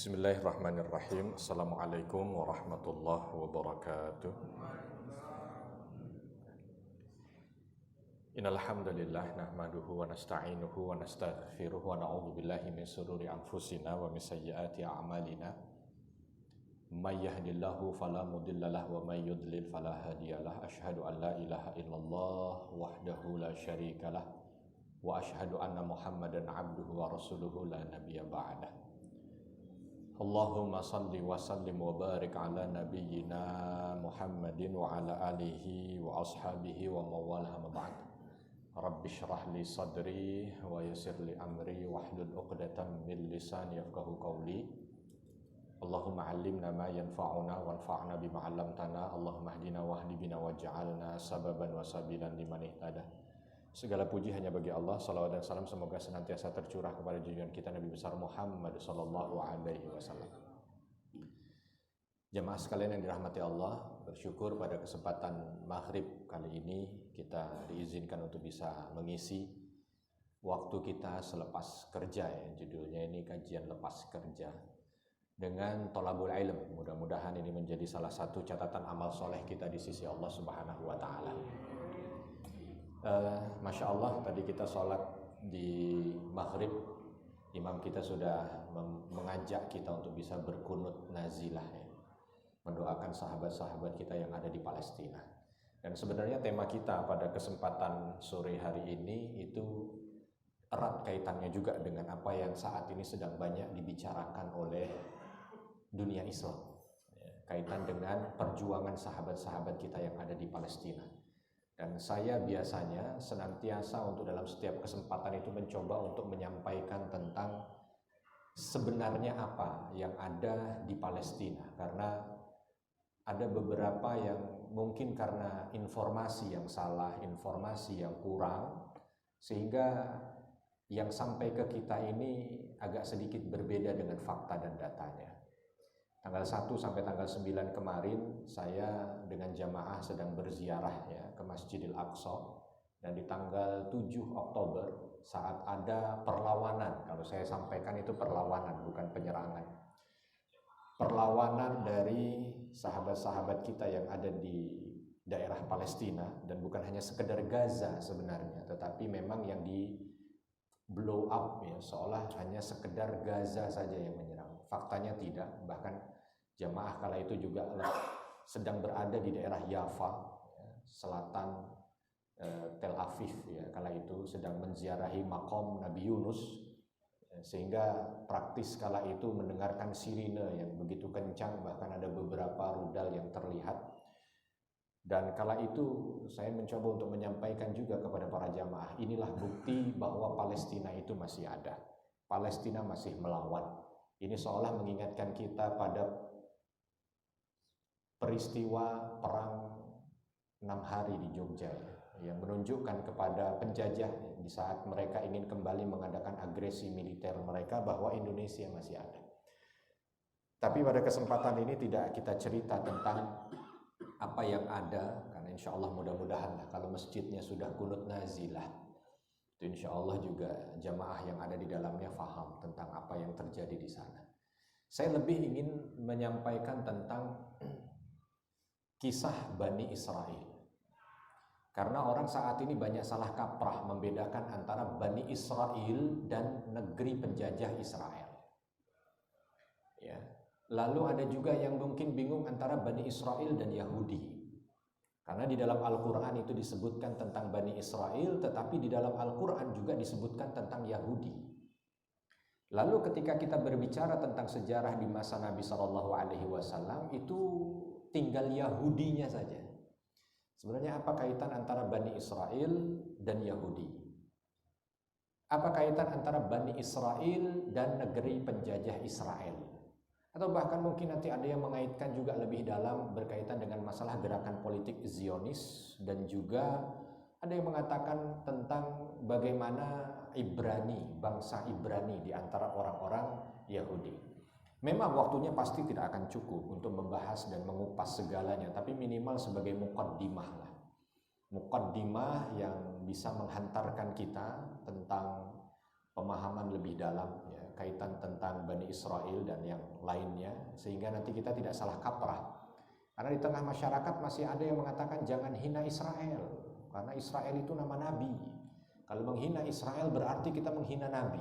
Bismillahirrahmanirrahim. Assalamualaikum warahmatullahi wabarakatuh. Innal hamdalillah nahmaduhu wa nasta'inuhu wa nastaghfiruh wa na'udzu billahi min shururi anfusina wa min sayyiati a'malina. May yahdihillahu fala mudhillalah wa may yudlil fala hadiyalah. Asyhadu an la ilaha illallah wahdahu la syarikalah wa asyhadu anna Muhammadan 'abduhu wa rasuluhu la nabiyya ba'dah. Allahumma salli wa sallim wa barik ala nabiyyina Muhammadin wa ala alihi wa ashabihi wa mawalah ma ba'd. Rabbi shrah li sadri wa yassir li amri wahlul 'uqdatam min lisani yafqahu qawli. Allahumma 'allimna ma yanfa'una wanfa'na bima 'allamtana. Allahumma hdina wahdi bina waj'alna sababan wa sabilan liman ihtada. Segala puji hanya bagi Allah. Salawat dan salam semoga senantiasa tercurah kepada junjungan kita Nabi besar Muhammad sallallahu alaihi wasallam. Jemaah sekalian yang dirahmati Allah, bersyukur pada kesempatan maghrib kali ini kita diizinkan untuk bisa mengisi waktu kita selepas kerja ya. Judulnya ini kajian lepas kerja dengan thalabul ilm. Mudah-mudahan ini menjadi salah satu catatan amal soleh kita di sisi Allah Subhanahu wa taala. Masya Allah, tadi kita sholat di maghrib, imam kita sudah mengajak kita untuk bisa berkunut nazilah ya, mendoakan sahabat-sahabat kita yang ada di Palestina. Dan sebenarnya tema kita pada kesempatan sore hari ini itu erat kaitannya juga dengan apa yang saat ini sedang banyak dibicarakan oleh dunia Islam ya, kaitan dengan perjuangan sahabat-sahabat kita yang ada di Palestina. Dan saya biasanya senantiasa untuk dalam setiap kesempatan itu mencoba untuk menyampaikan tentang sebenarnya apa yang ada di Palestina. Karena ada beberapa yang mungkin karena informasi yang salah, informasi yang kurang, sehingga yang sampai ke kita ini agak sedikit berbeda dengan fakta dan datanya. Tanggal 1 sampai tanggal 9 kemarin saya dengan jamaah sedang berziarah ya ke Masjidil Aqsa, dan di tanggal 7 Oktober saat ada perlawanan, kalau saya sampaikan itu perlawanan bukan penyerangan. Perlawanan dari sahabat-sahabat kita yang ada di daerah Palestina, dan bukan hanya sekedar Gaza sebenarnya, tetapi memang yang di blow up ya, seolah hanya sekedar Gaza saja yang menyerang. Faktanya tidak, bahkan jamaah kala itu juga sedang berada di daerah Yafa, ya, selatan Tel Aviv ya, kala itu sedang menziarahi makom Nabi Yunus, ya, sehingga praktis kala itu mendengarkan sirine yang begitu kencang, bahkan ada beberapa rudal yang terlihat. Dan kala itu saya mencoba untuk menyampaikan juga kepada para jamaah, inilah bukti bahwa Palestina itu masih ada, Palestina masih melawan. Ini seolah mengingatkan kita pada peristiwa perang 6 hari di Jogja ya, yang menunjukkan kepada penjajah di saat mereka ingin kembali mengadakan agresi militer mereka bahwa Indonesia masih ada. Tapi pada kesempatan ini tidak kita cerita tentang apa yang ada, karena insya Allah mudah-mudahan kalau masjidnya sudah kunut nazilah, itu insya Allah juga jamaah yang ada di dalamnya faham tentang apa yang terjadi di sana. Saya lebih ingin menyampaikan tentang kisah Bani Israel. Karena orang saat ini banyak salah kaprah membedakan antara Bani Israel dan negeri penjajah Israel. Ya. Lalu ada juga yang mungkin bingung antara Bani Israel dan Yahudi. Karena di dalam Al-Quran itu disebutkan tentang Bani Israel, tetapi di dalam Al-Quran juga disebutkan tentang Yahudi. Lalu ketika kita berbicara tentang sejarah di masa Nabi SAW, itu tinggal Yahudinya saja. Sebenarnya apa kaitan antara Bani Israel dan Yahudi? Apa kaitan antara Bani Israel dan negeri penjajah Israel? Atau bahkan mungkin nanti ada yang mengaitkan juga lebih dalam berkaitan dengan masalah gerakan politik Zionis, dan juga ada yang mengatakan tentang bagaimana Ibrani, bangsa Ibrani di antara orang-orang Yahudi. Memang waktunya pasti tidak akan cukup untuk membahas dan mengupas segalanya, tapi minimal sebagai muqaddimah lah. Muqaddimah yang bisa menghantarkan kita tentang pemahaman lebih dalam ya, kaitan tentang Bani Israel dan yang lainnya, sehingga nanti kita tidak salah kaprah. Karena di tengah masyarakat masih ada yang mengatakan jangan hina Israel, karena Israel itu nama nabi. Kalau menghina Israel berarti kita menghina nabi.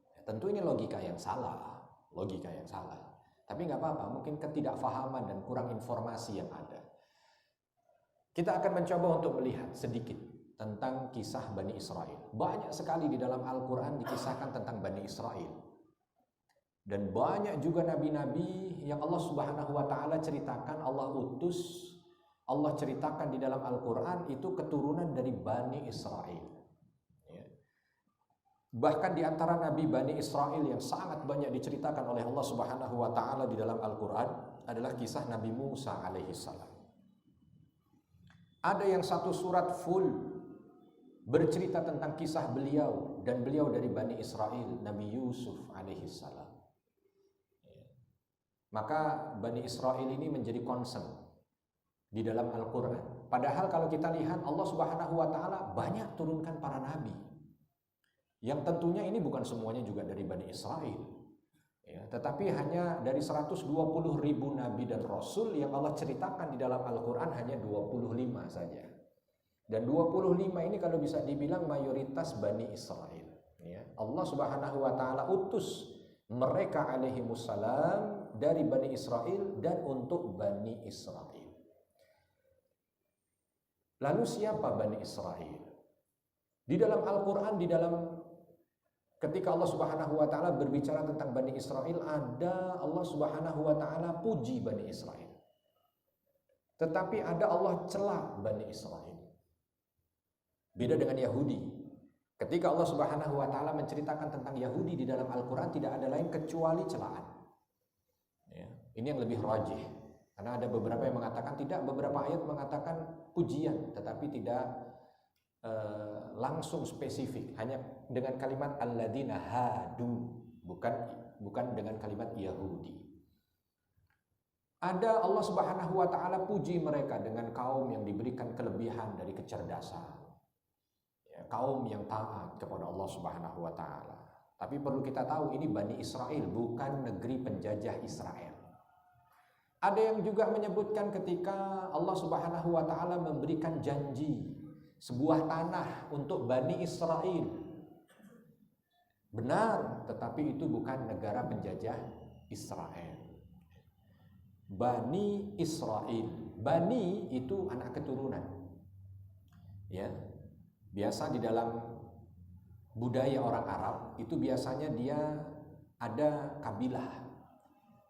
Ya, tentu ini logika yang salah, logika yang salah. Tapi nggak apa-apa, mungkin ketidakfahaman dan kurang informasi yang ada. Kita akan mencoba untuk melihat sedikit tentang kisah Bani Israel. Banyak sekali di dalam Al-Quran dikisahkan tentang Bani Israel. Dan banyak juga nabi-nabi yang Allah Subhanahu wa Ta'ala ceritakan, Allah utus, Allah ceritakan di dalam Al-Quran itu keturunan dari Bani Israel. Ya. Bahkan di antara nabi Bani Israel yang sangat banyak diceritakan oleh Allah Subhanahu wa Ta'ala di dalam Al-Quran adalah kisah Nabi Musa alaihi salam. Ada yang satu surat full bercerita tentang kisah beliau, dan beliau dari Bani Israel, Nabi Yusuf alaihi salam. Maka Bani Israel ini menjadi concern di dalam Al-Quran. Padahal kalau kita lihat Allah Subhanahu wa Ta'ala banyak turunkan para nabi, yang tentunya ini bukan semuanya juga dari Bani Israel ya, tetapi hanya dari 120.000 nabi dan rasul yang Allah ceritakan di dalam Al-Quran hanya 25 saja. Dan 25 ini kalau bisa dibilang mayoritas Bani Israel ya. Allah Subhanahu wa Ta'ala utus mereka alaihimussalam dari Bani Israel dan untuk Bani Israel. Lalu siapa Bani Israel? Di dalam Al-Quran, ketika Allah Subhanahu wa Ta'ala berbicara tentang Bani Israel, ada Allah Subhanahu wa Ta'ala puji Bani Israel. Tetapi ada Allah cela Bani Israel. Beda dengan Yahudi. Ketika Allah Subhanahu wa Ta'ala menceritakan tentang Yahudi di dalam Al-Quran, tidak ada lain kecuali celaan. Ya, ini yang lebih rajih. Karena ada beberapa yang mengatakan tidak, beberapa ayat mengatakan pujian, tetapi tidak langsung spesifik, hanya dengan kalimat alladzina hadu, bukan dengan kalimat Yahudi. Ada Allah Subhanahu wa Ta'ala puji mereka dengan kaum yang diberikan kelebihan dari kecerdasan. Kaum yang taat kepada Allah Subhanahu wa Ta'ala. Tapi perlu kita tahu ini Bani Israel, bukan negeri penjajah Israel. Ada yang juga menyebutkan ketika Allah Subhanahu wa Ta'ala memberikan janji sebuah tanah untuk Bani Israel. Benar, tetapi itu bukan negara penjajah Israel. Bani Israel. Bani itu anak keturunan. Ya. Biasa di dalam budaya orang Arab itu biasanya dia ada kabilah,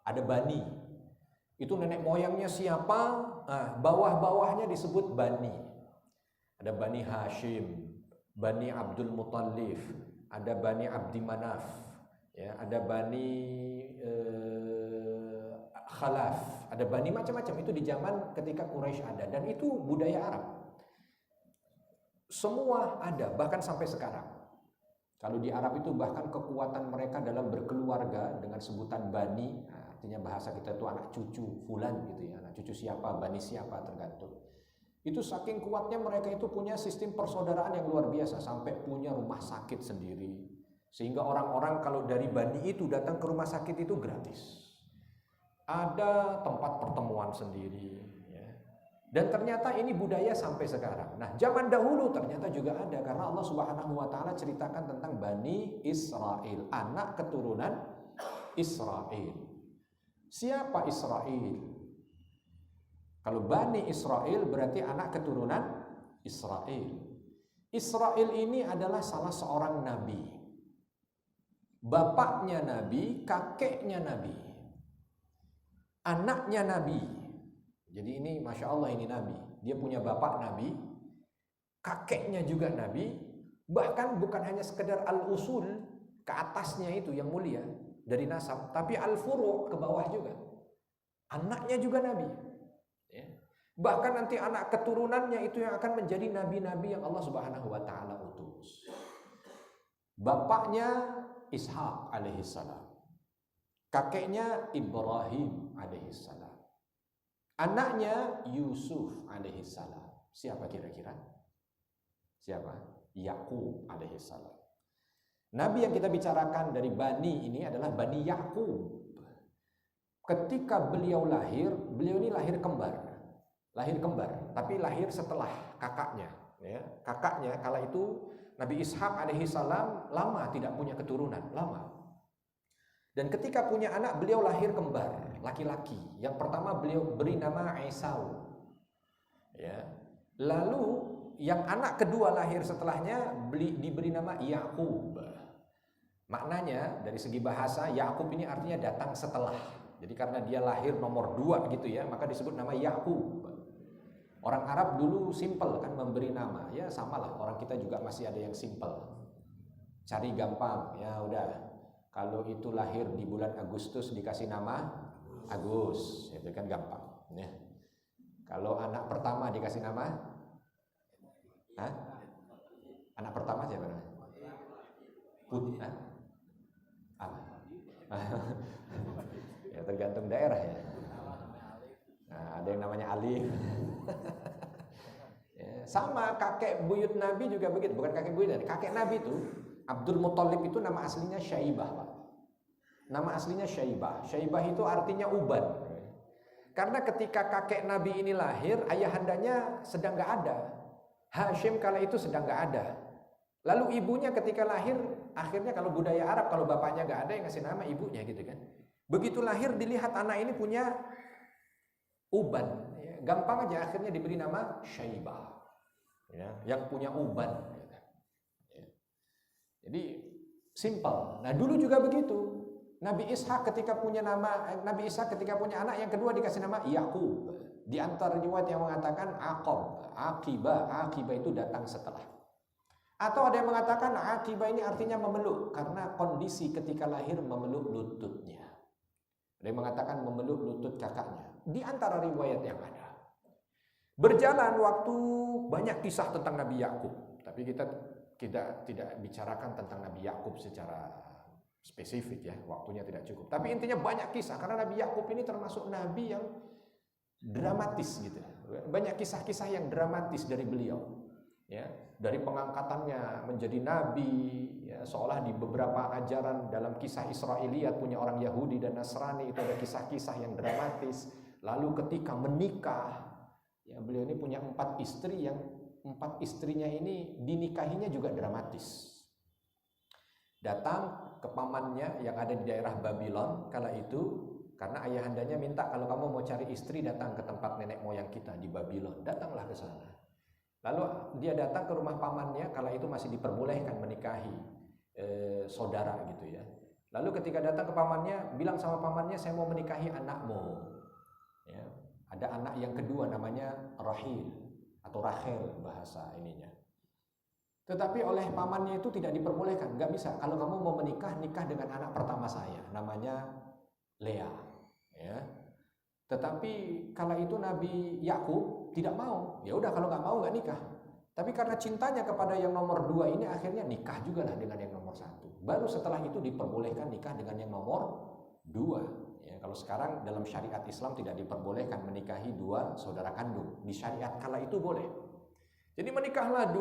ada bani. Itu nenek moyangnya siapa, bawah-bawahnya disebut bani. Ada Bani Hashim, Bani Abdul Muttalib, ada Bani Abdi Manaf, ya, ada Bani Khalaf, ada Bani macam-macam. Itu di zaman ketika Quraisy ada, dan itu budaya Arab. Semua ada, bahkan sampai sekarang. Kalau di Arab itu bahkan kekuatan mereka dalam berkeluarga dengan sebutan bani, artinya bahasa kita itu anak cucu fulan gitu ya, anak cucu siapa, bani siapa tergantung. Itu saking kuatnya mereka itu punya sistem persaudaraan yang luar biasa, sampai punya rumah sakit sendiri. Sehingga orang-orang kalau dari bani itu datang ke rumah sakit itu gratis. Ada tempat pertemuan sendiri. Dan ternyata ini budaya sampai sekarang. Nah, zaman dahulu ternyata juga ada, karena Allah Subhanahu wa Ta'ala ceritakan tentang Bani Israel, anak keturunan Israel. Siapa Israel? Kalau Bani Israel berarti anak keturunan Israel. Israel ini adalah salah seorang nabi. Bapaknya nabi, kakeknya nabi. Anaknya nabi. Jadi ini Masya Allah ini nabi. Dia punya bapak nabi, kakeknya juga nabi. Bahkan bukan hanya sekedar al-usul, ke atasnya itu yang mulia dari nasab, tapi al-furu' ke bawah juga. Anaknya juga nabi. Ya. Bahkan nanti anak keturunannya itu yang akan menjadi nabi-nabi yang Allah Subhanahu wa Ta'ala utus. Bapaknya Ishak alaihissalam, kakeknya Ibrahim alaihissalam. Anaknya Yusuf alaihissalam. Siapa kira-kira? Siapa? Yakub alaihissalam. Nabi yang kita bicarakan dari Bani ini adalah Bani Yakub. Ketika beliau lahir, beliau ini lahir kembar, tapi lahir setelah kakaknya. Ya. Kakaknya kala itu Nabi Ishak alaihi salam lama tidak punya keturunan, lama. Dan ketika punya anak, beliau lahir kembar, laki-laki. Yang pertama beliau beri nama Esau. Ya. Lalu yang anak kedua lahir setelahnya diberi nama Yakub. Maknanya dari segi bahasa, Yakub ini artinya datang setelah. Jadi karena dia lahir nomor 2 gitu ya, maka disebut nama Yakub. Orang Arab dulu simple kan memberi nama. Ya samalah, orang kita juga masih ada yang simple. Cari gampang, ya udah. Kalau itu lahir di bulan Agustus dikasih nama Agus, itu kan gampang. Ya. Kalau anak pertama dikasih nama, hah? Anak pertama siapa namanya? Ya tergantung daerah ya. Nah, ada yang namanya Ali. Ya, sama kakek buyut Nabi juga begitu, bukan kakek buyut, kakek Nabi itu Abdul Muthalib itu nama aslinya Syaibah, Pak. Nama aslinya Syaibah. Syaibah itu artinya uban. Karena ketika kakek Nabi ini lahir, ayahandanya sedang nggak ada. Hashim kala itu sedang nggak ada. Lalu ibunya ketika lahir, akhirnya kalau budaya Arab, kalau bapaknya nggak ada yang ngasih nama ibunya gitu kan. Begitu lahir dilihat anak ini punya uban, ya, gampang aja akhirnya diberi nama Syaibah, ya, yang punya uban. Ya. Jadi simpel. Nah dulu juga begitu. Nabi Ishak ketika punya anak yang kedua dikasih nama Yakub. Di antara riwayat yang mengatakan Aqibah itu datang setelah. Atau ada yang mengatakan Aqibah ini artinya memeluk, karena kondisi ketika lahir memeluk lututnya. Ada yang mengatakan memeluk lutut kakaknya. Di antara riwayat yang ada. Berjalan waktu, banyak kisah tentang Nabi Yakub, tapi kita tidak bicarakan tentang Nabi Yakub secara spesifik ya, waktunya tidak cukup. Tapi intinya banyak kisah, karena Nabi Yakub ini termasuk nabi yang dramatis gitu. Banyak kisah-kisah yang dramatis dari beliau. Ya, dari pengangkatannya menjadi nabi, ya, seolah di beberapa ajaran dalam kisah Israiliyat punya orang Yahudi dan Nasrani itu ada kisah-kisah yang dramatis. Lalu ketika menikah, ya beliau ini punya 4 istri, yang 4 istrinya ini dinikahinya juga dramatis. Datang ke pamannya yang ada di daerah Babylon kala itu, karena ayahandanya minta kalau kamu mau cari istri datang ke tempat nenek moyang kita di Babylon, datanglah ke sana. Lalu dia datang ke rumah pamannya, kala itu masih diperbolehkan menikahi saudara gitu ya. Lalu ketika datang ke pamannya, bilang sama pamannya, saya mau menikahi anakmu. Ya, ada anak yang kedua namanya Rahil atau Rachel bahasa ininya. Tetapi oleh pamannya itu tidak diperbolehkan, nggak bisa. Kalau kamu mau menikah, nikah dengan anak pertama saya, namanya Lea. Ya. Tetapi kala itu Nabi Yakub tidak mau. Ya udah kalau nggak mau nggak nikah. Tapi karena cintanya kepada yang nomor 2 ini, akhirnya nikah juga lah dengan yang nomor 1. Baru setelah itu diperbolehkan nikah dengan yang nomor 2. Ya, kalau sekarang dalam syariat Islam tidak diperbolehkan menikahi 2 saudara kandung. Di syariat kala itu boleh. Jadi menikahlah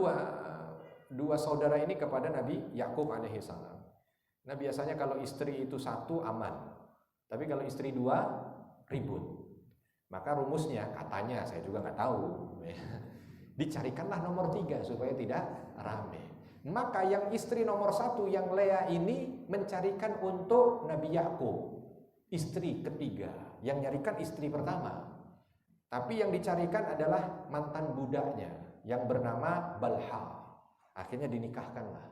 dua saudara ini kepada Nabi Yakub alaihi salam. Nah biasanya kalau istri itu 1 aman. Tapi kalau istri 2 ribut. Maka rumusnya, katanya saya juga nggak tahu, dicarikanlah nomor 3 supaya tidak rame. Maka yang istri nomor 1 yang Lea ini mencarikan untuk Nabi Yakub istri ketiga, yang nyarikan istri pertama. Tapi yang dicarikan adalah mantan budaknya yang bernama Balha. Akhirnya dinikahkanlah.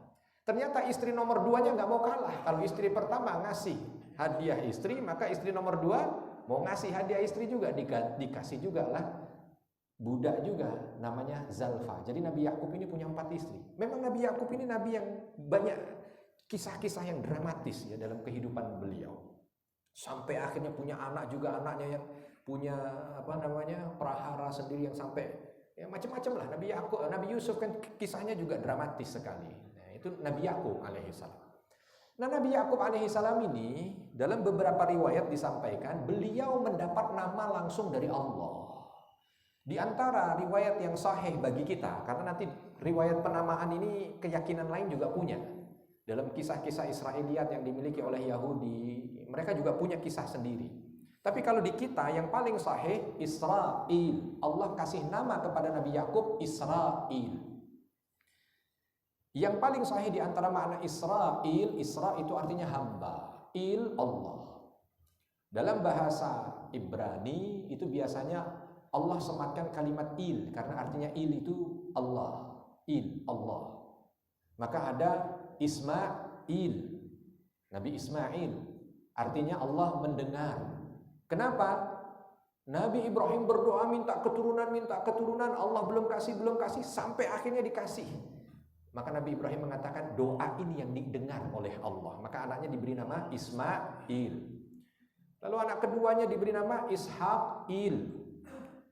Ternyata istri nomor 2-nya nggak mau kalah. Kalau istri pertama ngasih hadiah istri, maka istri nomor 2 mau ngasih hadiah istri juga, dikasih juga lah budak juga, namanya Zalfa. Jadi Nabi Yakub ini punya 4 istri. Memang Nabi Yakub ini nabi yang banyak kisah-kisah yang dramatis ya dalam kehidupan beliau. Sampai akhirnya punya anak juga, anaknya yang punya prahara sendiri yang sampai ya macam-macam lah. Nabi Yusuf kan kisahnya juga dramatis sekali. Nah, itu Nabi Yakub alaihissalam. Nah Nabi Yakub alaihissalam ini dalam beberapa riwayat disampaikan beliau mendapat nama langsung dari Allah. Di antara riwayat yang sahih bagi kita, karena nanti riwayat penamaan ini keyakinan lain juga punya. Dalam kisah-kisah Israiliyat yang dimiliki oleh Yahudi, mereka juga punya kisah sendiri. Tapi kalau di kita yang paling sahih Israil. Allah kasih nama kepada Nabi Yakub Israil. Yang paling sahih di antara makna Israil, Isra itu artinya hamba, il Allah. Dalam bahasa Ibrani itu biasanya Allah sematkan kalimat il karena artinya il itu Allah, il Allah. Maka ada Ismail, Nabi Ismail, artinya Allah mendengar. Kenapa? Nabi Ibrahim berdoa minta keturunan, Allah belum kasih, sampai akhirnya dikasih. Maka Nabi Ibrahim mengatakan doa ini yang didengar oleh Allah. Maka anaknya diberi nama Ismail. Lalu anak keduanya diberi nama Ishaqil.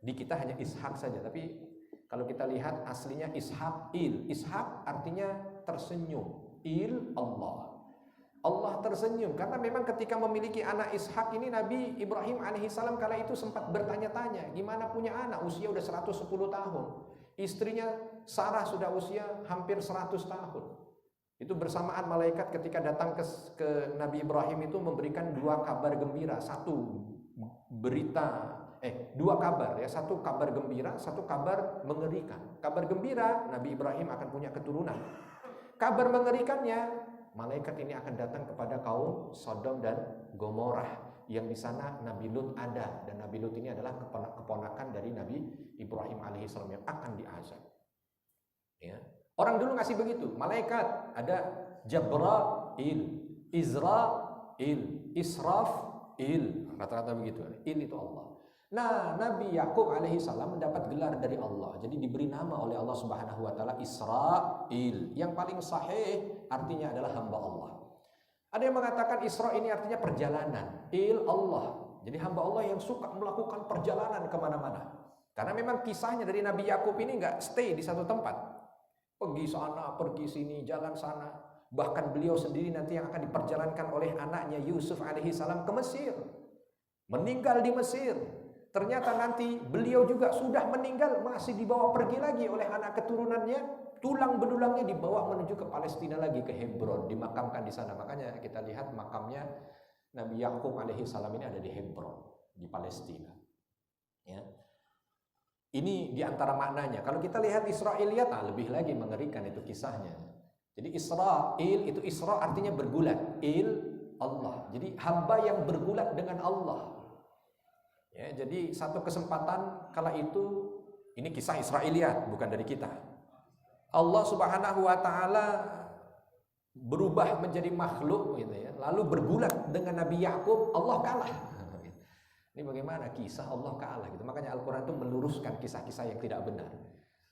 Di kita hanya Ishaq saja, tapi kalau kita lihat aslinya Ishaqil. Ishaq artinya tersenyum. Il Allah. Allah tersenyum karena memang ketika memiliki anak Ishak ini Nabi Ibrahim alaihissalam kala itu sempat bertanya-tanya gimana punya anak usia udah 110 tahun. Istrinya Sarah sudah usia hampir 100 tahun. Itu bersamaan malaikat ketika datang ke Nabi Ibrahim itu memberikan dua kabar gembira, dua kabar ya, satu kabar gembira, satu kabar mengerikan. Kabar gembira Nabi Ibrahim akan punya keturunan. Kabar mengerikannya, malaikat ini akan datang kepada kaum Sodom dan Gomorrah yang di sana Nabi Lut ada, dan Nabi Lut ini adalah keponakan dari Nabi Ibrahim alaihissalam yang akan diazab. Ya. Orang dulu ngasih begitu, malaikat ada Jabrail, Izrail, Israfil, rata-rata begitu. Il itu Allah. Nah, Nabi Yakub alaihissalam mendapat gelar dari Allah. Jadi diberi nama oleh Allah Subhanahu wa taala Israil. Yang paling sahih artinya adalah hamba Allah. Ada yang mengatakan Isra ini artinya perjalanan. Il Allah. Jadi hamba Allah yang suka melakukan perjalanan kemana-mana. Karena memang kisahnya dari Nabi Yakub ini nggak stay di satu tempat. Pergi sana, pergi sini, jalan sana. Bahkan beliau sendiri nanti yang akan diperjalankan oleh anaknya Yusuf alaihissalam ke Mesir. Meninggal di Mesir. Ternyata nanti beliau juga sudah meninggal, masih dibawa pergi lagi oleh anak keturunannya, tulang belulangnya dibawa menuju ke Palestina lagi, ke Hebron, dimakamkan di sana. Makanya kita lihat makamnya Nabi Yakub alaihissalam ini ada di Hebron, di Palestina. Ya. Ini diantara maknanya. Kalau kita lihat Israiliyat, lebih lagi mengerikan itu kisahnya. Jadi Israil itu Isra artinya bergulat, il Allah. Jadi hamba yang bergulat dengan Allah. Ya, jadi satu kesempatan kala itu, ini kisah Israiliyat bukan dari kita. Allah Subhanahu wa taala berubah menjadi makhluk gitu ya, lalu bergulat dengan Nabi Yakub, Allah kalah. Ini bagaimana kisah Allah kalah gitu. Makanya Al-Qur'an itu meluruskan kisah-kisah yang tidak benar.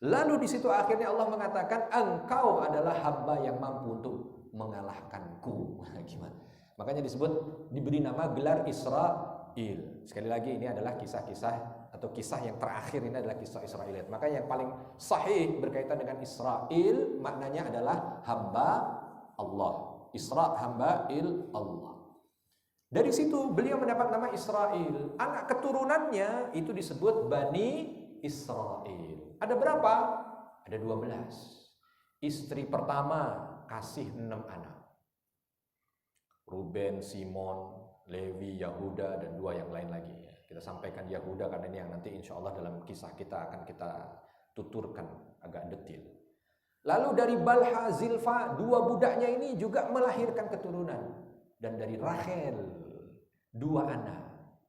Lalu di situ akhirnya Allah mengatakan engkau adalah hamba yang mampu untuk mengalahkanku. Gimana? Makanya disebut diberi nama gelar Israil. Sekali lagi ini adalah kisah-kisah atau kisah yang terakhir ini adalah kisah Israiliyat. Maka yang paling sahih berkaitan dengan Israil maknanya adalah hamba Allah. Isra hamba il Allah. Dari situ beliau mendapat nama Israil. Anak keturunannya itu disebut Bani Israil. Ada berapa? Ada 12. Istri pertama kasih 6 anak. Ruben, Simon, Lewi, Yahuda, dan 2 yang lain lagi. Kita sampaikan Yahuda karena ini yang nanti insya Allah dalam kisah kita akan kita tuturkan agak detail. Lalu dari Balha, Zilfa, 2 budaknya ini juga melahirkan keturunan. Dan dari Rachel 2 anak.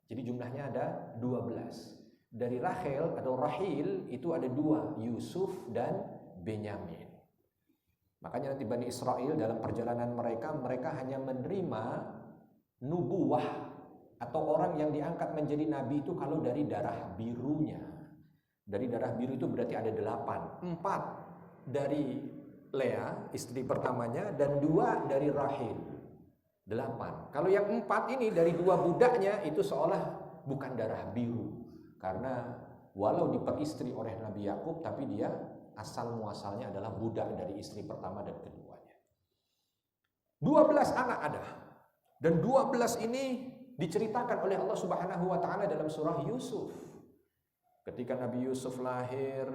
Jadi jumlahnya ada 12. Dari Rachel atau Rahil itu ada 2, Yusuf dan Benyamin. Makanya nanti Bani Israel dalam perjalanan mereka hanya menerima nubuwah atau orang yang diangkat menjadi nabi itu kalau dari darah birunya. Dari darah biru itu berarti ada 8. 4 dari Lea, istri pertamanya, dan 2 dari Rahil. 8. Kalau yang 4 ini dari 2 budaknya itu seolah bukan darah biru. Karena walau diperistri oleh Nabi Yakub, tapi dia asal muasalnya adalah budak dari istri pertama dan keduanya. 12 anak ada. Dan 12 ini diceritakan oleh Allah Subhanahu wa taala dalam surah Yusuf. Ketika Nabi Yusuf lahir,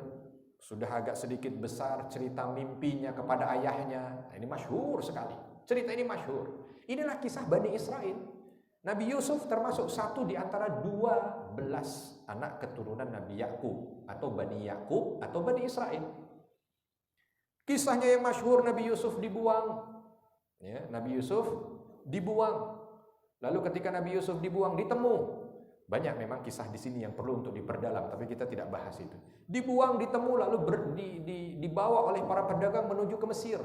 sudah agak sedikit besar, cerita mimpinya kepada ayahnya. Nah, ini masyhur sekali. Cerita ini masyhur. Inilah kisah Bani Israel. Nabi Yusuf termasuk satu di antara 12 anak keturunan Nabi Yakub atau Bani Yakub atau Bani Israel. Kisahnya yang masyhur, Nabi Yusuf dibuang. Ya, Nabi Yusuf dibuang. Lalu ketika Nabi Yusuf dibuang, ditemu. Banyak memang kisah di sini yang perlu untuk diperdalam, tapi kita tidak bahas itu. Dibuang, ditemu, lalu dibawa oleh para pedagang menuju ke Mesir.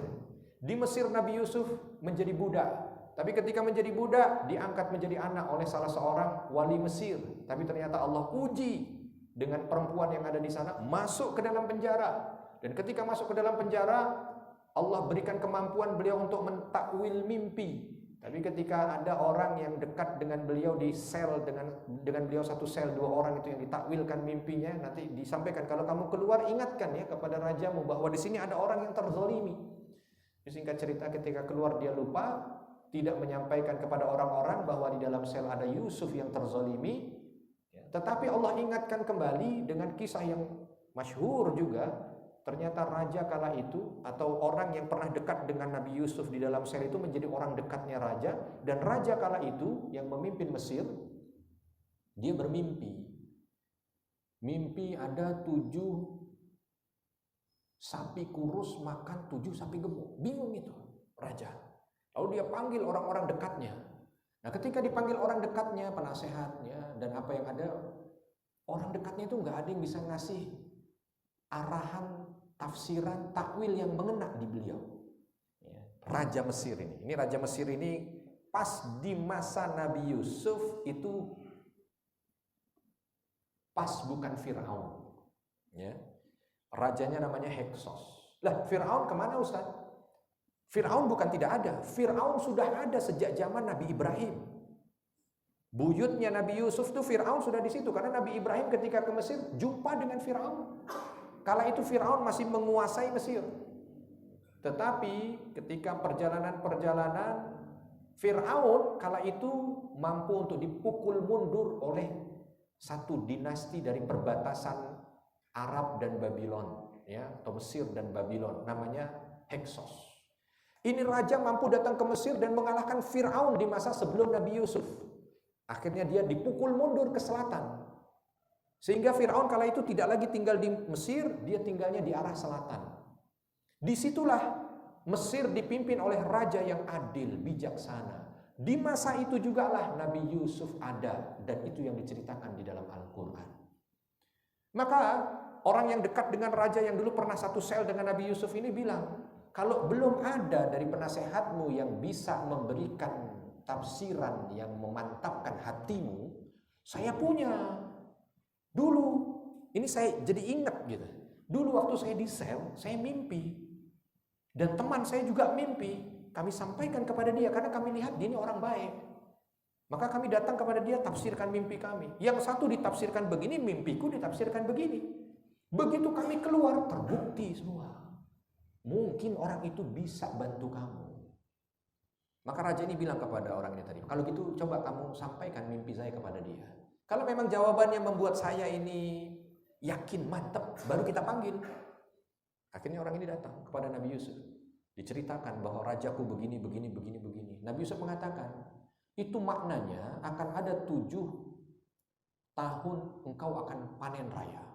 Di Mesir Nabi Yusuf menjadi budak. Tapi ketika menjadi budak, diangkat menjadi anak oleh salah seorang wali Mesir. Tapi ternyata Allah uji dengan perempuan yang ada di sana, masuk ke dalam penjara. Dan ketika masuk ke dalam penjara, Allah berikan kemampuan beliau untuk mentakwil mimpi. Tapi ketika ada orang yang dekat dengan beliau di sel, dengan beliau satu sel, 2 orang itu yang ditakwilkan mimpinya, nanti disampaikan, kalau kamu keluar ingatkan ya kepada rajamu bahwa di sini ada orang yang terzalimi. Singkat cerita, ketika keluar dia lupa, tidak menyampaikan kepada orang-orang bahwa di dalam sel ada Yusuf yang terzalimi. Tetapi Allah ingatkan kembali dengan kisah yang masyhur juga. Ternyata raja kala itu atau orang yang pernah dekat dengan Nabi Yusuf di dalam sel itu menjadi orang dekatnya raja. Dan raja kala itu yang memimpin Mesir, dia bermimpi. Mimpi ada 7 sapi kurus makan 7 sapi gemuk. Bingung itu raja. Lalu dia panggil orang-orang dekatnya. Nah, ketika dipanggil orang dekatnya, penasehatnya dan apa yang ada, orang dekatnya itu nggak ada yang bisa ngasih arahan, tafsiran, takwil yang mengena di beliau. Raja Mesir ini. Ini Raja Mesir ini pas di masa Nabi Yusuf itu pas bukan Fir'aun. Ya. Rajanya namanya Heksos. Lah, Fir'aun kemana Ustaz? Fir'aun bukan tidak ada. Fir'aun sudah ada sejak zaman Nabi Ibrahim. Buyutnya Nabi Yusuf tuh Fir'aun sudah di situ. Karena Nabi Ibrahim ketika ke Mesir jumpa dengan Fir'aun. Kala itu Fir'aun masih menguasai Mesir. Tetapi ketika perjalanan-perjalanan, Fir'aun kala itu mampu untuk dipukul mundur oleh satu dinasti dari perbatasan Arab dan Babylon, ya, atau Mesir dan Babylon, namanya Heksos. Ini raja mampu datang ke Mesir dan mengalahkan Fir'aun di masa sebelum Nabi Yusuf. Akhirnya dia dipukul mundur ke selatan. Sehingga Fir'aun kala itu tidak lagi tinggal di Mesir, dia tinggalnya di arah selatan. Disitulah Mesir dipimpin oleh raja yang adil, bijaksana. Di masa itu jugalah Nabi Yusuf ada, dan itu yang diceritakan di dalam Al-Quran. Maka orang yang dekat dengan raja yang dulu pernah satu sel dengan Nabi Yusuf ini bilang, kalau belum ada dari penasehatmu yang bisa memberikan tafsiran yang memantapkan hatimu, saya punya. Dulu, ini saya jadi ingat gitu. Dulu waktu saya di sel, saya mimpi. Dan teman saya juga mimpi. Kami sampaikan kepada dia karena kami lihat dia ini orang baik. Maka kami datang kepada dia, tafsirkan mimpi kami. Yang satu ditafsirkan begini, mimpiku ditafsirkan begini. Begitu kami keluar, terbukti semua. Mungkin orang itu bisa bantu kamu. Maka raja ini bilang kepada orang ini tadi, kalau gitu coba kamu sampaikan mimpi saya kepada dia. Kalau memang jawabannya membuat saya ini yakin, mantap, baru kita panggil. Akhirnya orang ini datang kepada Nabi Yusuf. Diceritakan bahwa rajaku begini. Nabi Yusuf mengatakan, itu maknanya akan ada 7 tahun engkau akan panen raya.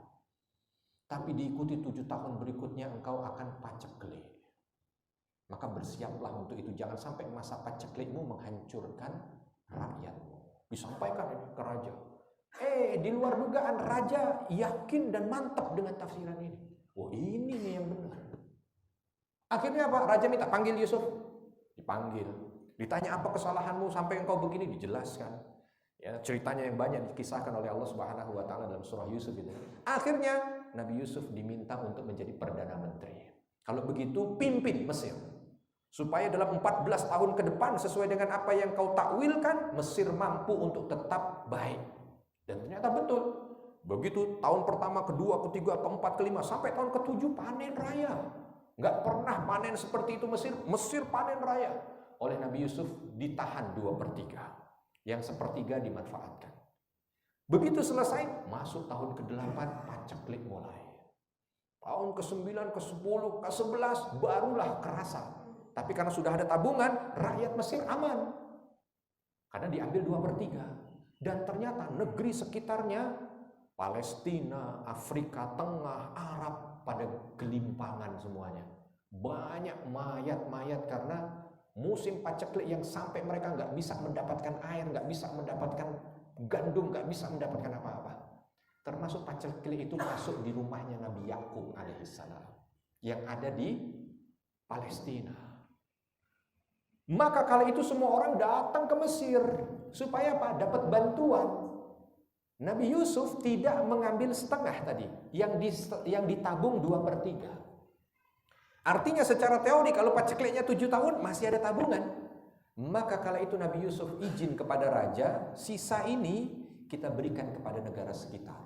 Tapi diikuti 7 tahun berikutnya engkau akan paceklik. Maka bersiaplah untuk itu. Jangan sampai masa paceklikmu menghancurkan rakyatmu. Disampaikan ke raja. Di luar dugaan raja yakin dan mantap dengan tafsiran ini. Oh, ini nih yang benar. Akhirnya apa? Raja minta panggil Yusuf. Dipanggil. Ditanya apa kesalahanmu sampai engkau begini, dijelaskan. Ya, ceritanya yang banyak dikisahkan oleh Allah Subhanahu wa taala dalam surah Yusuf itu. Akhirnya Nabi Yusuf diminta untuk menjadi perdana menteri. Kalau begitu pimpin Mesir. Supaya dalam 14 tahun ke depan sesuai dengan apa yang kau takwilkan, Mesir mampu untuk tetap baik. Dan ternyata betul. Begitu tahun pertama, kedua, ketiga, keempat, kelima, sampai tahun ke-7 panen raya. Nggak pernah panen seperti itu Mesir. Mesir panen raya. Oleh Nabi Yusuf ditahan 2/3. Yang 1/3 dimanfaatkan. Begitu selesai, masuk tahun ke-8, paceklik mulai. Tahun ke-9, ke-10, ke-11 barulah kerasa. Tapi karena sudah ada tabungan, rakyat Mesir aman. Karena diambil 2/3. Dan ternyata negeri sekitarnya, Palestina, Afrika Tengah, Arab, pada gelimpangan semuanya. Banyak mayat-mayat karena musim paceklik yang sampai mereka nggak bisa mendapatkan air, nggak bisa mendapatkan gandum, nggak bisa mendapatkan apa-apa. Termasuk paceklik itu masuk di rumahnya Nabi Yakub alaihissalam yang ada di Palestina. Maka kala itu semua orang datang ke Mesir supaya apa? Dapat bantuan. Nabi Yusuf tidak mengambil setengah tadi, yang ditabung 2/3. Artinya secara teori kalau pacekliknya 7 tahun masih ada tabungan. Maka kala itu Nabi Yusuf izin kepada raja, sisa ini kita berikan kepada negara sekitar.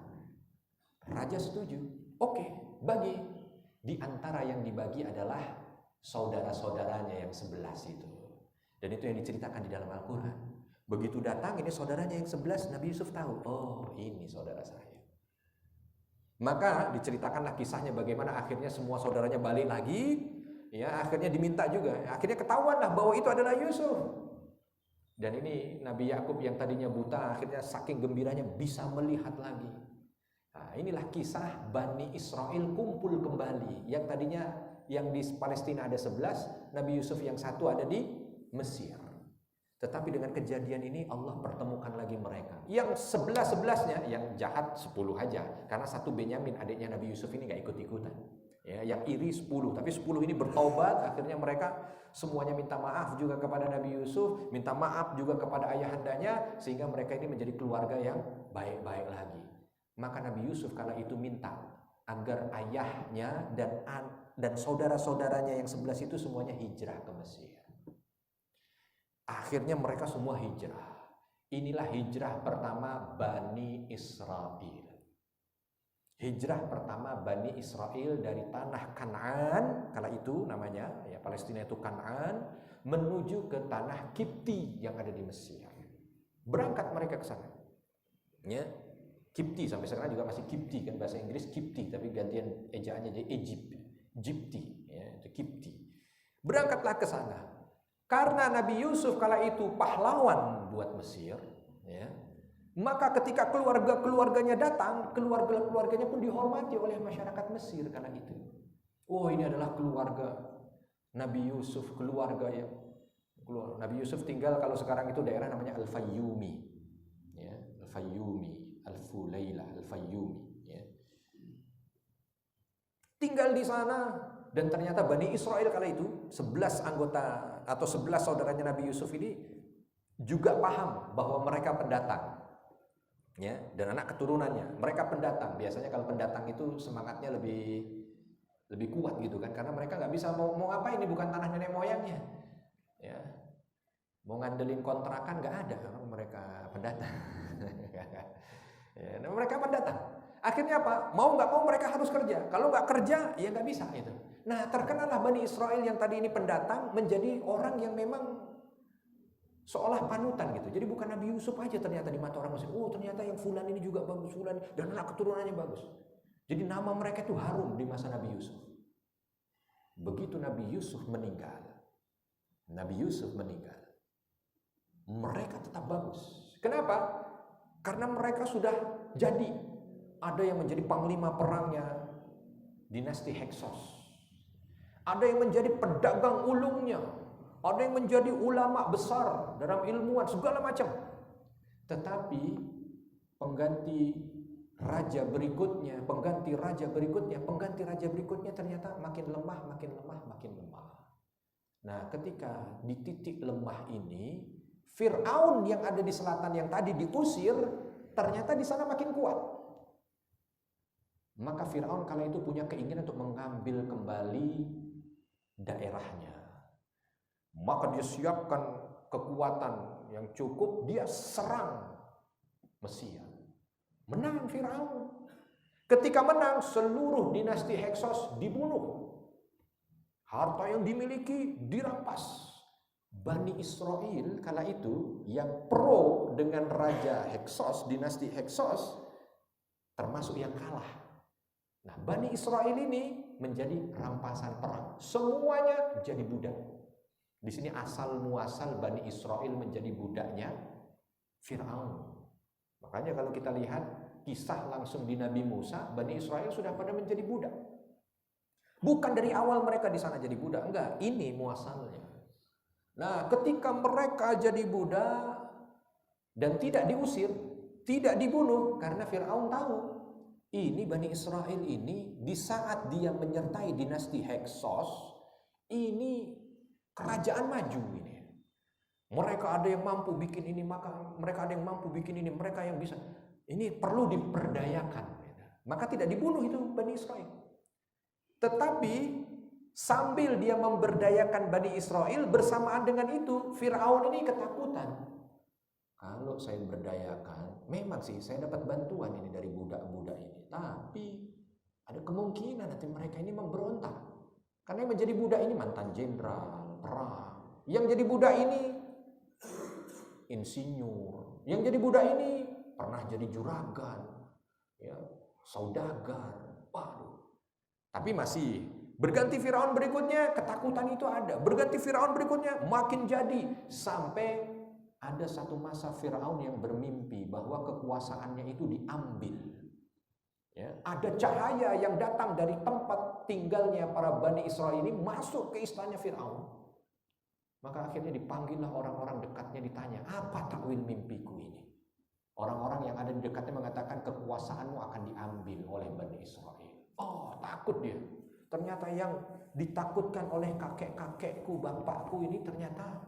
Raja setuju. Oke, bagi. Di antara yang dibagi adalah saudara-saudaranya yang 11 itu. Dan itu yang diceritakan di dalam Al-Quran. Begitu datang ini saudaranya yang 11, Nabi Yusuf tahu, oh ini saudara saya. Maka diceritakanlah kisahnya bagaimana akhirnya semua saudaranya balik lagi, ya akhirnya diminta juga, akhirnya ketahuanlah bahwa itu adalah Yusuf. Dan ini Nabi Yakub yang tadinya buta akhirnya saking gembiranya bisa melihat lagi. Nah, inilah kisah Bani Israel kumpul kembali. Yang tadinya yang di Palestina ada 11, Nabi Yusuf yang satu ada di Mesir. Tetapi dengan kejadian ini Allah pertemukan lagi mereka. Yang 11-11-nya, yang jahat 10 aja. Karena satu Benyamin adiknya Nabi Yusuf ini gak ikut-ikutan. Ya, yang iri 10, tapi 10 ini bertobat. Akhirnya mereka semuanya minta maaf juga kepada Nabi Yusuf, minta maaf juga kepada ayahandanya, sehingga mereka ini menjadi keluarga yang baik-baik lagi. Maka Nabi Yusuf kala itu minta agar ayahnya dan saudara-saudaranya yang 11 itu semuanya hijrah ke Mesir. Akhirnya mereka semua hijrah. Inilah hijrah pertama Bani Israel. Hijrah pertama Bani Israel dari tanah Kanaan, kala itu namanya, ya Palestina itu Kanaan, menuju ke tanah Kipti yang ada di Mesir. Berangkat mereka ke sana. Ya, Kipti sampai sekarang juga masih Kipti kan, bahasa Inggris Kipti tapi gantian ejaannya jadi Egypti, ya, itu Kipti. Berangkatlah ke sana. Karena Nabi Yusuf kala itu pahlawan buat Mesir, ya, maka ketika keluarga-keluarganya datang, keluarga-keluarganya pun dihormati oleh masyarakat Mesir kala itu. Oh, ini adalah keluarga Nabi Yusuf, Nabi Yusuf tinggal kalau sekarang itu daerah namanya Al-Fayyumi, ya, Al-Fayyumi, Al-Fulailah, Al-Fayyumi, ya. Tinggal di sana. Dan ternyata Bani Israel kala itu 11 anggota atau 11 saudaranya Nabi Yusuf ini juga paham bahwa mereka pendatang. Ya, dan anak keturunannya, mereka pendatang. Biasanya kalau pendatang itu semangatnya lebih kuat gitu kan, karena mereka nggak bisa mau apa, ini bukan tanah nenek moyangnya. Ya. Mau ngandelin kontrakan nggak ada karena mereka pendatang. Ya, mereka pendatang. Akhirnya apa? Mau nggak mau mereka harus kerja. Kalau nggak kerja, ya nggak bisa itu. Nah, terkenallah Bani Israel yang tadi ini pendatang menjadi orang yang memang seolah panutan gitu. Jadi bukan Nabi Yusuf aja ternyata di mata orang Mesir. Oh, ternyata yang fulan ini juga bagus, fulan dan anak keturunannya bagus. Jadi nama mereka itu harum di masa Nabi Yusuf. Begitu Nabi Yusuf meninggal, mereka tetap bagus. Kenapa? Karena mereka sudah jadi. Ada yang menjadi panglima perangnya dinasti Heksos. Ada yang menjadi pedagang ulungnya. Ada yang menjadi ulama besar dalam ilmuwan segala macam. Tetapi pengganti raja berikutnya ternyata makin lemah. Nah, ketika di titik lemah ini, Fir'aun yang ada di selatan yang tadi diusir, ternyata di sana makin kuat. Maka Fir'aun kala itu punya keinginan untuk mengambil kembali daerahnya. Maka dia siapkan kekuatan yang cukup, dia serang Mesir. Menang Fir'aun. Ketika menang, seluruh dinasti Heksos dibunuh. Harta yang dimiliki dirampas. Bani Israel kala itu yang pro dengan Raja Heksos, dinasti Heksos, termasuk yang kalah. Nah, Bani Israel ini menjadi rampasan perang. Semuanya jadi budak. Di sini asal muasal Bani Israel menjadi budaknya Fir'aun. Makanya kalau kita lihat kisah langsung di Nabi Musa, Bani Israel sudah pada menjadi budak. Bukan dari awal mereka di sana jadi budak, enggak. Ini muasalnya. Nah, ketika mereka jadi budak dan tidak diusir, tidak dibunuh, karena Fir'aun tahu ini Bani Israel ini di saat dia menyertai dinasti Heksos, ini kerajaan maju ini. Mereka ada yang mampu bikin ini, maka mereka ada yang mampu bikin ini, mereka yang bisa. Ini perlu diperdayakan. Maka tidak dibunuh itu Bani Israel. Tetapi sambil dia memberdayakan Bani Israel, bersamaan dengan itu Fir'aun ini ketakutan. Kalau saya berdayakan, memang sih saya dapat bantuan ini dari budak-budak ini. Tapi ada kemungkinan nanti mereka ini memberontak. Karena yang menjadi budak ini mantan jenderal, perang. Yang jadi budak ini insinyur. Yang jadi budak ini pernah jadi juragan, ya, saudagar. Waduh. Tapi masih berganti Firaun berikutnya, ketakutan itu ada. Berganti Firaun berikutnya, makin jadi. Sampai ada satu masa Firaun yang bermimpi bahwa kekuasaannya itu diambil. Ya, ada cahaya yang datang dari tempat tinggalnya para Bani Israel ini masuk ke istana Firaun. Maka akhirnya dipanggillah orang-orang dekatnya, ditanya, apa takwil mimpiku ini? Orang-orang yang ada di dekatnya mengatakan kekuasaanmu akan diambil oleh Bani Israel. Oh, takut dia. Ternyata yang ditakutkan oleh kakek-kakekku, bapakku ini ternyata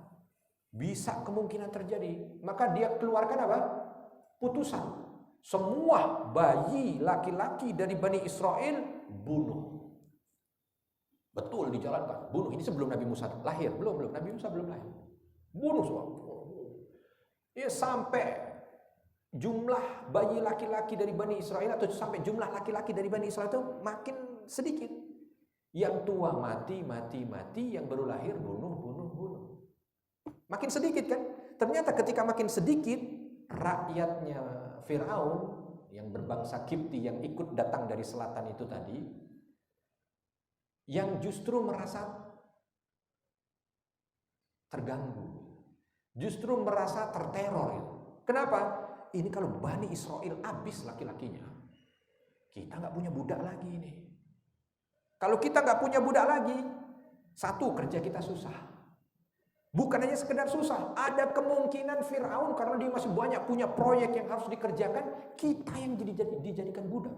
bisa kemungkinan terjadi. Maka dia keluarkan apa? Putusan. Semua bayi laki-laki dari Bani Israel bunuh. Betul, dijalankan. Bunuh. Ini sebelum Nabi Musa lahir. Belum. Nabi Musa belum lahir. Bunuh semua. Ya, sampai jumlah bayi laki-laki dari Bani Israel, atau sampai jumlah laki-laki dari Bani Israel itu makin sedikit. Yang tua mati. Yang baru lahir bunuh. Makin sedikit kan? Ternyata ketika makin sedikit, rakyatnya Fir'aun yang berbangsa Kipti yang ikut datang dari selatan itu tadi, yang justru merasa terganggu, justru merasa terteror. Kenapa? Ini kalau Bani Israel habis laki-lakinya, kita nggak punya budak lagi ini. Kalau kita nggak punya budak lagi, satu, kerja kita susah. Bukan hanya sekedar susah, ada kemungkinan Fir'aun karena dia masih banyak punya proyek yang harus dikerjakan, kita yang dijadikan budak.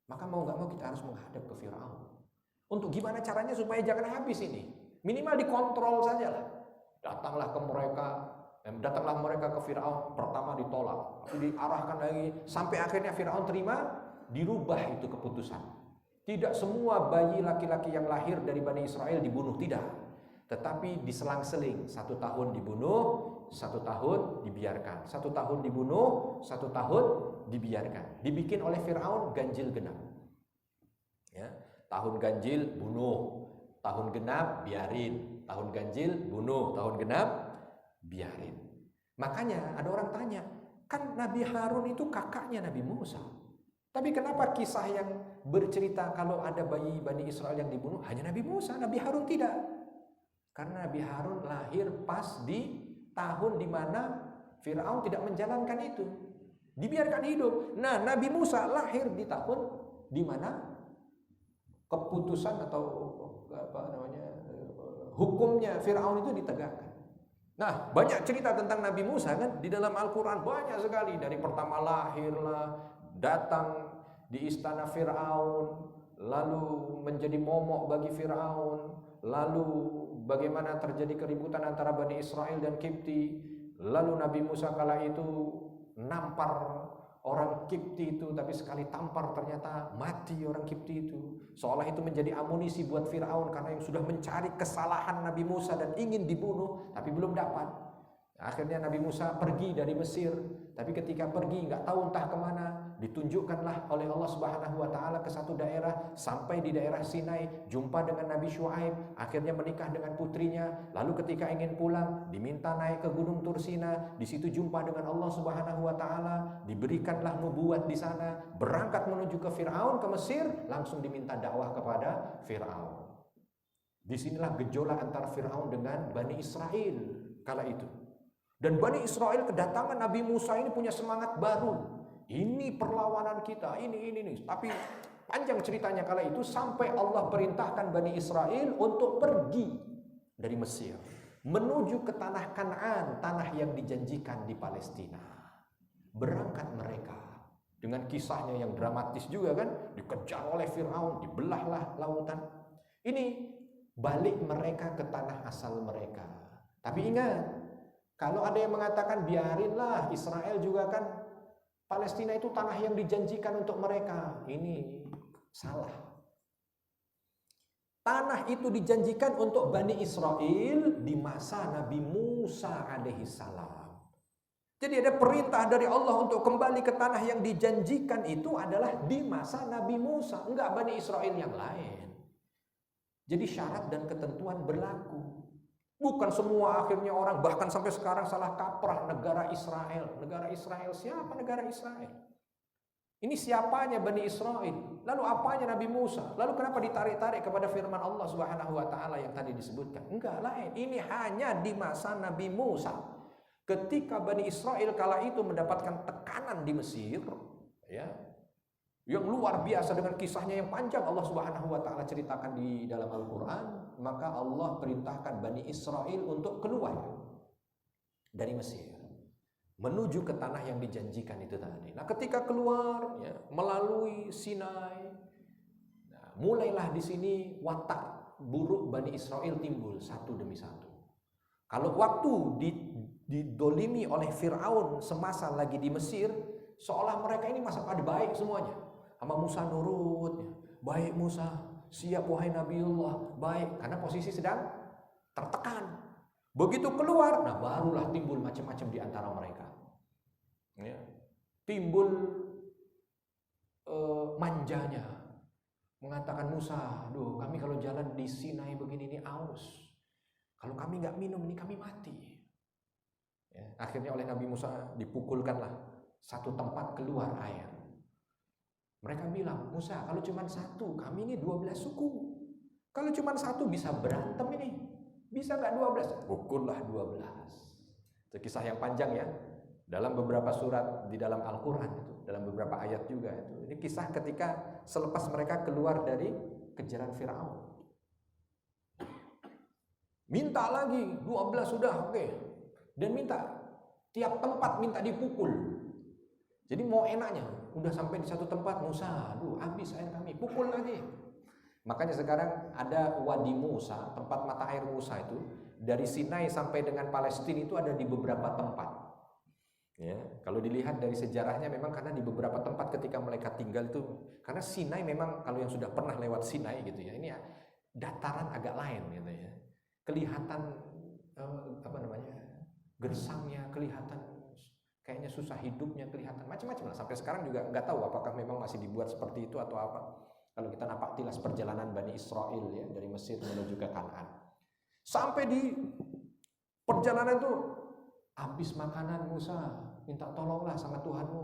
Maka mau nggak mau kita harus menghadap ke Fir'aun. Untuk gimana caranya supaya jangan habis ini? Minimal dikontrol saja lah. Datanglah mereka ke Fir'aun, pertama ditolak, lalu diarahkan lagi, sampai akhirnya Fir'aun terima, dirubah itu keputusan. Tidak semua bayi laki-laki yang lahir dari Bani Israel dibunuh, tidak. Tetapi diselang-seling, 1 tahun dibunuh, 1 tahun dibiarkan, 1 tahun dibunuh, 1 tahun dibiarkan. Dibikin oleh Fir'aun ganjil genap. Ya, tahun ganjil bunuh, tahun genap biarin, tahun ganjil bunuh, tahun genap biarin. Makanya ada orang tanya, kan Nabi Harun itu kakaknya Nabi Musa. Tapi kenapa kisah yang bercerita kalau ada bayi Bani Israel yang dibunuh hanya Nabi Musa, Nabi Harun tidak? Karena Nabi Harun lahir pas di tahun di mana Fir'aun tidak menjalankan itu. Dibiarkan hidup. Nah, Nabi Musa lahir di tahun di mana keputusan atau hukumnya Fir'aun itu ditegakkan. Nah, banyak cerita tentang Nabi Musa kan di dalam Al-Quran, banyak sekali. Dari pertama lahirlah, datang di istana Fir'aun, lalu menjadi momok bagi Fir'aun, lalu bagaimana terjadi keributan antara Bani Israel dan Kipti, lalu Nabi Musa kala itu nampar orang Kipti itu, tapi sekali tampar ternyata mati orang Kipti itu, seolah itu menjadi amunisi buat Fir'aun karena yang sudah mencari kesalahan Nabi Musa dan ingin dibunuh tapi belum dapat. Akhirnya Nabi Musa pergi dari Mesir, tapi ketika pergi nggak tahu entah kemana, ditunjukkanlah oleh Allah Subhanahu wa Ta'ala ke satu daerah, sampai di daerah Sinai, jumpa dengan Nabi Syuaib, akhirnya menikah dengan putrinya. Lalu ketika ingin pulang, diminta naik ke Gunung Tursina, di situ jumpa dengan Allah Subhanahu wa Ta'ala, diberikanlah nubuat di sana, berangkat menuju ke Fir'aun ke Mesir, langsung diminta dakwah kepada Fir'aun. Disinilah gejolak antara Fir'aun dengan Bani Israel kala itu. Dan Bani Israel kedatangan Nabi Musa ini punya semangat baru. Ini perlawanan kita, ini. Tapi panjang ceritanya kala itu sampai Allah perintahkan Bani Israel untuk pergi dari Mesir menuju ke tanah Kanaan, tanah yang dijanjikan di Palestina. Berangkat mereka dengan kisahnya yang dramatis juga kan, dikejar oleh Fir'aun, dibelahlah lautan. Ini balik mereka ke tanah asal mereka. Tapi ingat, kalau ada yang mengatakan biarinlah Israel juga kan, Palestina itu tanah yang dijanjikan untuk mereka. Ini salah. Tanah itu dijanjikan untuk Bani Israel di masa Nabi Musa alaihi salam. Jadi ada perintah dari Allah untuk kembali ke tanah yang dijanjikan itu adalah di masa Nabi Musa, enggak Bani Israel yang lain. Jadi syarat dan ketentuan berlaku. Bukan semua akhirnya orang bahkan sampai sekarang salah kaprah negara Israel. Negara Israel siapa negara Israel? Ini siapanya Bani Israel? Lalu apanya Nabi Musa? Lalu kenapa ditarik-tarik kepada firman Allah Subhanahu wa taala yang tadi disebutkan? Enggak lain, ini hanya di masa Nabi Musa. Ketika Bani Israel kala itu mendapatkan tekanan di Mesir, ya, yang luar biasa dengan kisahnya yang panjang Allah Subhanahu wa taala ceritakan di dalam Al-Qur'an, maka Allah perintahkan Bani Israel untuk keluar dari Mesir menuju ke tanah yang dijanjikan itu tadi. Nah, ketika keluar ya, melalui Sinai, nah, mulailah di sini watak buruk Bani Israel timbul satu demi satu. Kalau waktu didolimi oleh Fir'aun semasa lagi di Mesir, seolah mereka ini masa pada baik semuanya. Sama Musa nurut, ya. Baik Musa, siap wahai Nabiullah, baik. Karena posisi sedang tertekan. Begitu keluar, nah barulah timbul macam-macam di antara mereka. Ya. Timbul manjanya, mengatakan Musa, aduh kami kalau jalan di Sinai begini ini aus. Kalau kami nggak minum ini kami mati. Ya. Akhirnya oleh Nabi Musa dipukulkanlah satu tempat keluar air. Mereka bilang, Musa kalau cuma satu, kami ini 12 suku. Kalau cuma satu bisa berantem ini. Bisa nggak 12? Pukullah 12. Itu kisah yang panjang ya. Dalam beberapa surat di dalam Al-Quran itu, dalam beberapa ayat juga itu. Ini kisah ketika selepas mereka keluar dari kejaran Fir'aun. Minta lagi, 12 sudah, oke. Dan minta, tiap tempat minta dipukul. Jadi mau enaknya, udah sampai di satu tempat, Musa, aduh habis air kami, pukul lagi. Makanya sekarang ada Wadi Musa, tempat mata air Musa itu, dari Sinai sampai dengan Palestina itu ada di beberapa tempat. Ya, kalau dilihat dari sejarahnya memang karena di beberapa tempat ketika mereka tinggal itu, karena Sinai memang kalau yang sudah pernah lewat Sinai gitu ya, ini ya, dataran agak lain gitu ya. Kelihatan gersangnya, kelihatan kayaknya susah hidupnya, kelihatan macam-macam lah. Sampai sekarang juga nggak tahu apakah memang masih dibuat seperti itu atau apa. Kalau kita nampak tilas perjalanan Bani Israel ya dari Mesir menuju ke Kanaan. Sampai di perjalanan itu habis makanan, Musa minta tolonglah sama Tuhanmu,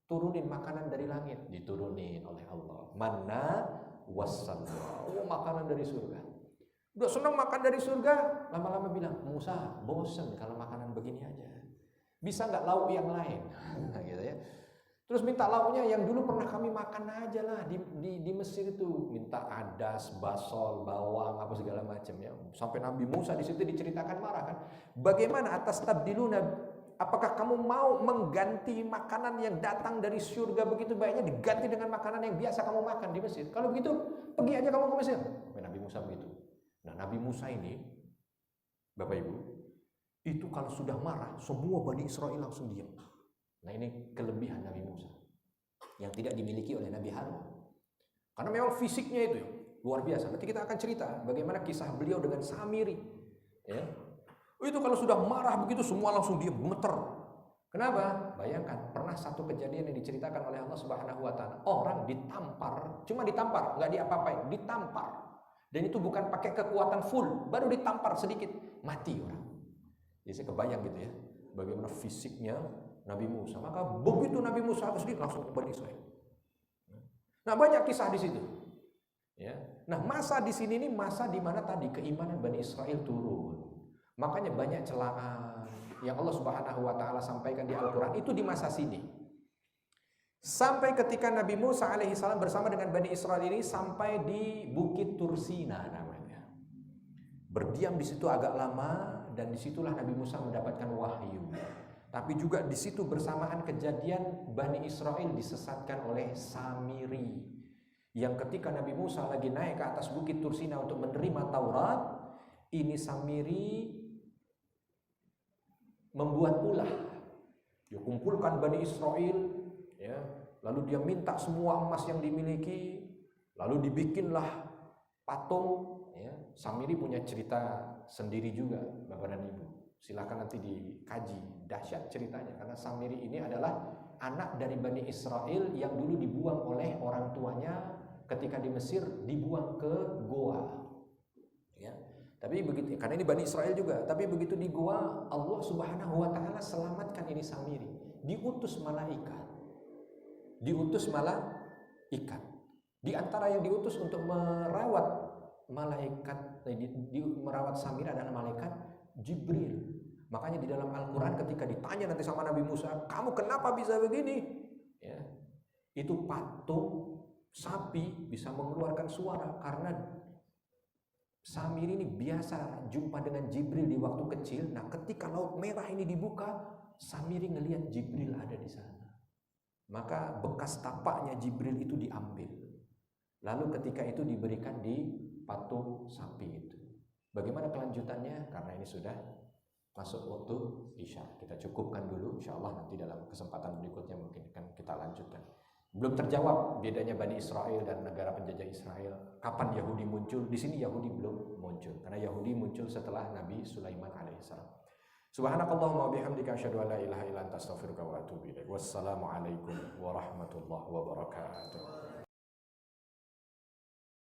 turunin makanan dari langit. Diturunin oleh Allah. Manna wassalwa. Oh, makanan dari surga. Udah senang makan dari surga, lama-lama bilang, Musa bosan kalau makanan begini aja. Bisa nggak lauk yang lain? Gitu ya. Terus minta lauknya yang dulu pernah kami makan aja lah di Mesir itu. Minta adas, basol, bawang, apa segala macam ya. Sampai Nabi Musa di situ diceritakan marah kan. Bagaimana atas tabdiluna? Apakah kamu mau mengganti makanan yang datang dari surga begitu baiknya diganti dengan makanan yang biasa kamu makan di Mesir? Kalau begitu pergi aja kamu ke Mesir. Nabi Musa begitu. Nah, Nabi Musa ini, Bapak Ibu, itu kalau sudah marah, semua Bani Israel langsung diam. Nah, ini kelebihan Nabi Musa yang tidak dimiliki oleh Nabi Harun. Karena memang fisiknya itu luar biasa. Nanti kita akan cerita bagaimana kisah beliau dengan Samiri. Ya. Itu kalau sudah marah begitu, semua langsung diam, gemeter. Kenapa? Bayangkan, pernah satu kejadian yang diceritakan oleh Allah Subhanahu wa taala. Orang ditampar, cuma ditampar, nggak diapa-apain, ditampar. Dan itu bukan pakai kekuatan full, baru ditampar sedikit, mati orang. Jadi saya kebayang gitu ya, bagaimana fisiknya Nabi Musa. Maka begitu Nabi Musa habis langsung ke Bani Israel. Nah, banyak kisah di situ. Ya. Nah, masa di sini ini masa di mana tadi keimanan Bani Israel turun. Makanya banyak celaan yang Allah Subhanahu wa taala sampaikan di Al-Qur'an itu di masa sini. Sampai ketika Nabi Musa alaihissalam bersama dengan Bani Israel ini sampai di Bukit Tursina namanya. Berdiam di situ agak lama dan disitulah Nabi Musa mendapatkan wahyu. Tapi juga di situ bersamaan kejadian Bani Israel disesatkan oleh Samiri. Yang ketika Nabi Musa lagi naik ke atas Bukit Tursina untuk menerima Taurat, ini Samiri membuat ulah. Dia kumpulkan Bani Israel, ya, lalu dia minta semua emas yang dimiliki, lalu dibikinlah patung. Ya. Samiri punya cerita sendiri juga, Bapak dan Ibu. Silakan nanti dikaji, dahsyat ceritanya. Karena Samiri ini adalah anak dari Bani Israel yang dulu dibuang oleh orang tuanya ketika di Mesir, dibuang ke goa. Ya. Tapi begitu, karena ini Bani Israel juga. Tapi begitu di goa, Allah Subhanahu wa taala selamatkan ini Samiri. Diutus malaikat. Di antara yang diutus untuk merawat malaikat, merawat Samiri adalah malaikat Jibril. Makanya di dalam Al-Quran ketika ditanya nanti sama Nabi Musa, kamu kenapa bisa begini? Ya, itu patung sapi bisa mengeluarkan suara karena Samiri ini biasa jumpa dengan Jibril di waktu kecil. Nah, ketika Laut Merah ini dibuka, Samiri ngelihat Jibril ada di sana. Maka bekas tapaknya Jibril itu diambil. Lalu ketika itu diberikan di patung sapi itu. Bagaimana kelanjutannya? Karena ini sudah masuk waktu Isya. Kita cukupkan dulu, insya Allah nanti dalam kesempatan berikutnya mungkin akan kita lanjutkan. Belum terjawab bedanya Bani Israel dan negara penjajah Israel. Kapan Yahudi muncul? Di sini Yahudi belum muncul. Karena Yahudi muncul setelah Nabi Sulaiman alaihissalam. Subhanakallahumma wa bihamdika asyhadu an la ilaha illa anta astaghfiruka wa atubu ilaik. Wassalamualaikum warahmatullahi wabarakatuh.